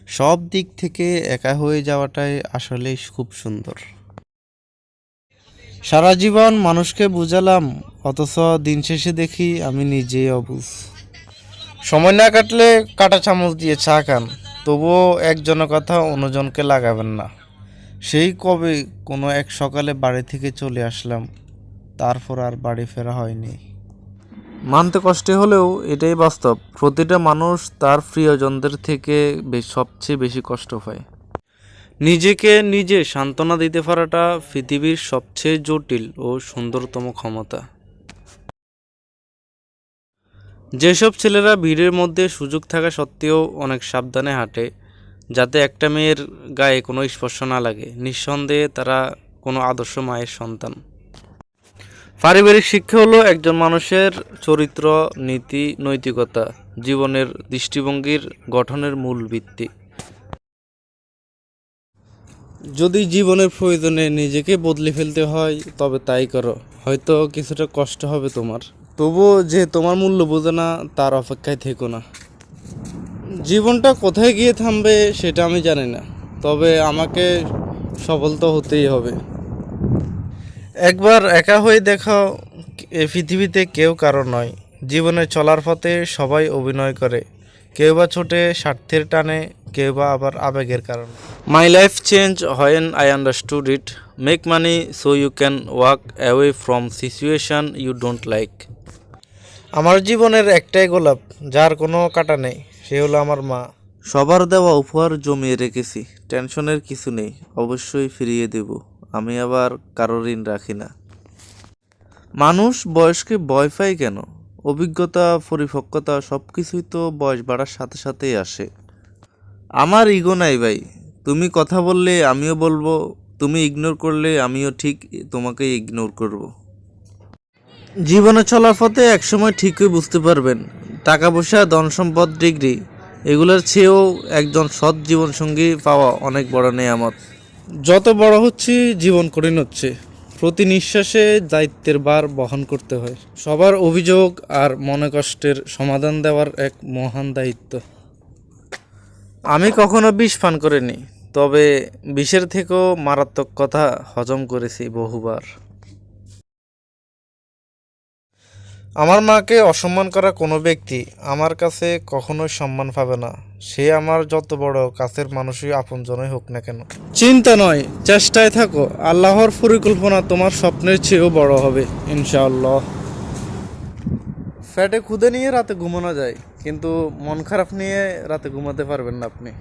সব দিক থেকে একা হয়ে যাওয়াটাই আসলেই খুব সুন্দর। সারা জীবন মানুষকে বুঝালাম, অথচ দিন শেষে দেখি আমি নিজেই অবুঝ। সময় না কাটলে কাঁটা চামচ দিয়ে চা খান, তবুও একজনের কথা অন্যজনকে লাগাবেন না। সেই কবে কোনো এক সকালে বাড়ি থেকে চলে আসলাম, তারপর আর বাড়ি ফেরা হয়নি। মানতে কষ্ট হলেও এটাই বাস্তব, প্রতিটা মানুষ তার প্রিয়জনদের থেকে সবচেয়ে বেশি কষ্ট পায়। নিজেকে নিজে সান্ত্বনা দিতে পারাটা পৃথিবীর সবচেয়ে জটিল ও সুন্দরতম ক্ষমতা। যেসব ছেলেরা ভিড়ের মধ্যে সুযোগ থাকা সত্ত্বেও অনেক সাবধানে হাঁটে, যাতে একটা মেয়ের গায়ে কোনো স্পর্শ না লাগে, নিঃসন্দেহে তারা কোনো আদর্শ মায়ের সন্তান। পারিবারিক শিক্ষা হলো একজন মানুষের চরিত্র, নীতি, নৈতিকতা, জীবনের দৃষ্টিভঙ্গির গঠনের মূল ভিত্তি। যদি জীবনের প্রয়োজনে নিজেকে বদলে ফেলতে হয় তবে তাই করো, হয়তো কিছুটা কষ্ট হবে তোমার, তবুও যে তোমার মূল্য বোঝে না তার অপেক্ষায় থেকো না। জীবনটা কোথায় গিয়ে থামবে সেটা আমি জানি না, তবে আমাকে সফল তো হতেই হবে। একবার একা হয়ে দেখাও, এ পৃথিবীতে কেউ কারো নয়। জীবনে চলার পথে সবাই অভিনয় করে, কেউ বা ছোটে স্বার্থের টানে, কেউ বা আবার আবেগের কারণে। My life change when I understood it, make money so you can walk away from situation you don't like. আমার জীবনের একটাই গোলাপ, যার কোনো কাঁটা নেই, সে হলো আমার মা। সবার দেওয়া উপহার জমিয়ে রেখেছি, টেনশনের কিছু নেই, অবশ্যই ফিরিয়ে দেব। আমি আবার কারো ঋণ রাখি না। মানুষ বয়সকে ভয় পায় কেন? অভিজ্ঞতা, পরিপক্কতা সব কিছুই তো বয়স বাড়ার সাথে সাথেই আসে। আমার ইগো নাই ভাই, তুমি কথা বললে আমিও বলবো, তুমি ইগনোর করলে আমিও ঠিক তোমাকে ইগনোর করব। জীবনে চলার পথে একসময় ঠিকই বুঝতে পারবেন, টাকা পয়সা, ধন সম্পদ, ডিগ্রি, এগুলোর চেয়েও একজন সৎ জীবনসঙ্গী পাওয়া অনেক বড় নেয়ামত। যত বড় হচ্ছি জীবন কঠিন হচ্ছে, প্রতি নিঃশ্বাসে দায়িত্বের ভার বহন করতে হয়। সবার অভিযোগ আর মনে কষ্টের সমাধান দেওয়ার এক মহান দায়িত্ব। আমি কখনো বিষ পান করিনি, তবে বিষের থেকেও মারাত্মক কথা হজম করেছি বহুবার। আমার মাকে অসম্মান করা কোনো ব্যক্তি আমার কাছে কখনোই সম্মান পাবে না, সে আমার যত বড় কাছের মানুষই আপনজনই হোক না কেন। চিন্তা নয়, চেষ্টায় থাকো, আল্লাহর পরিকল্পনা তোমার স্বপ্নের চেয়েও বড় হবে ইনশাআল্লাহ। ফ্যাটে ক্ষুদে নিয়ে রাতে ঘুমানো যায়, কিন্তু মন খারাপ নিয়ে রাতে ঘুমাতে পারবেন না আপনি।